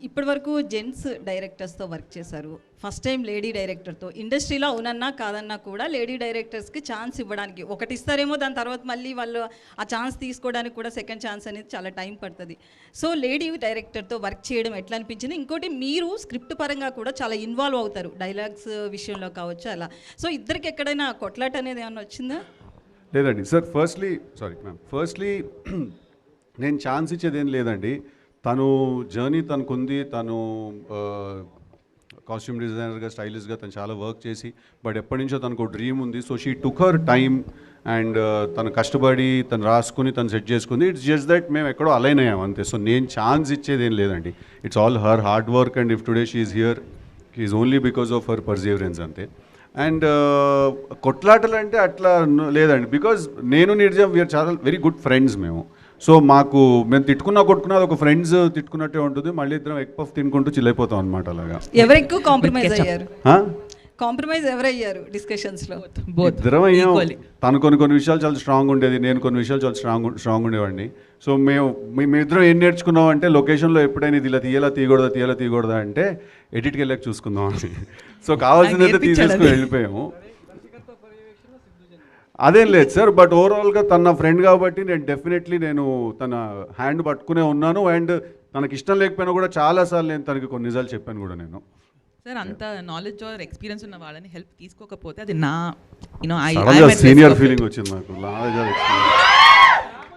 ఇప్పటివరకు gents డైరెక్టర్స్తో work చేశారు, first time lady డైరెక్టర్తో. ఇండస్ట్రీలో అవునన్నా కాదన్నా కూడా లేడీ డైరెక్టర్స్కి ఛాన్స్ ఇవ్వడానికి ఒకటి ఇస్తారేమో, దాని తర్వాత మళ్ళీ వాళ్ళు ఆ ఛాన్స్ తీసుకోవడానికి కూడా సెకండ్ ఛాన్స్ అనేది చాలా టైం పడుతుంది. సో లేడీ డైరెక్టర్తో వర్క్ చేయడం ఎట్లా అనిపించింది? ఇంకోటి, మీరు స్క్రిప్ట్ పరంగా కూడా చాలా ఇన్వాల్వ్ అవుతారు, డైలాగ్స్ విషయంలో కావచ్చు అలా. సో ఇద్దరికి ఎక్కడైనా కొట్లాట అనేది ఏమైనా వచ్చిందా? లేదండి సార్. ఫస్ట్లీ నేను ఛాన్స్ ఇచ్చేది ఏం లేదండి. తను జర్నీ తనకుంది. తను కాస్ట్యూమ్ డిజైనర్గా, స్టైలిష్గా తను చాలా వర్క్ చేసి, బట్ ఎప్పటి నుంచో తనకు డ్రీమ్ ఉంది. So she took her time and తను కష్టపడి తను రాసుకుని తను సెట్ చేసుకుంది. ఇట్స్ జస్ట్ దట్ మేము ఎక్కడో అలైన్ అయ్యాం అంతే. సో నేను ఛాన్స్ ఇచ్చేది ఏం లేదండి. It's all her hard work and if today she is here is only because of her Perseverance అంతే. అండ్ కొట్లాటలు అంటే అట్లా లేదండి. బికాజ్ నేను నిర్జ వీఆర్ చాలా వెరీ గుడ్ ఫ్రెండ్స్ మేము. సో మేము కొట్టుకున్నా అది ఒక ఫ్రెండ్స్ తిట్టుకున్నట్టే ఉంటుంది. మళ్ళీ ఇద్దరం ఎగ్ పఫ్ తినుకుంటూ చిల్లైపోతాం అనమాట. అలాగా ఎవరు ఎక్కువ కాంప్రమైజ్ అయ్యారు? కాంప్రమైజ్ ఎవరయ్యారు డిస్కషన్స్లో? ఇద్దరం అయ్యాం. తను కొన్ని విషయాలు చాలా స్ట్రాంగ్ ఉండేది, నేను కొన్ని విషయాలు చాలా స్ట్రాంగ్ ఉండేవాడిని. సో మేమిద్దరం ఏం నేర్చుకున్నాం అంటే, లొకేషన్లో ఎప్పుడైనా ఇది ఇలా తీయకూడదా అంటే ఎడిట్కి వెళ్ళాక చూసుకుందాం అని. సో కావాల్సిందైతే తీసేసుకుని వెళ్ళిపోయాము. అదేం లేదు సార్. బట్ ఓవరాల్గా తన ఫ్రెండ్ కాబట్టి నేను తన హ్యాండ్ పట్టుకునే ఉన్నాను. అండ్ తనకి ఇష్టం లేకపోయినా కూడా చాలాసార్లు నేను తనకి కొన్ని నిజాలు చెప్పాను కూడా నేను. సార్, అంత నాలెడ్జ్ ఆర్ ఎక్స్పీరియన్స్ ఉన్న వాళ్ళని హెల్ప్ తీసుకోకపోతే అది నా సీనియర్ ఫీలింగ్ వచ్చింది నాకు.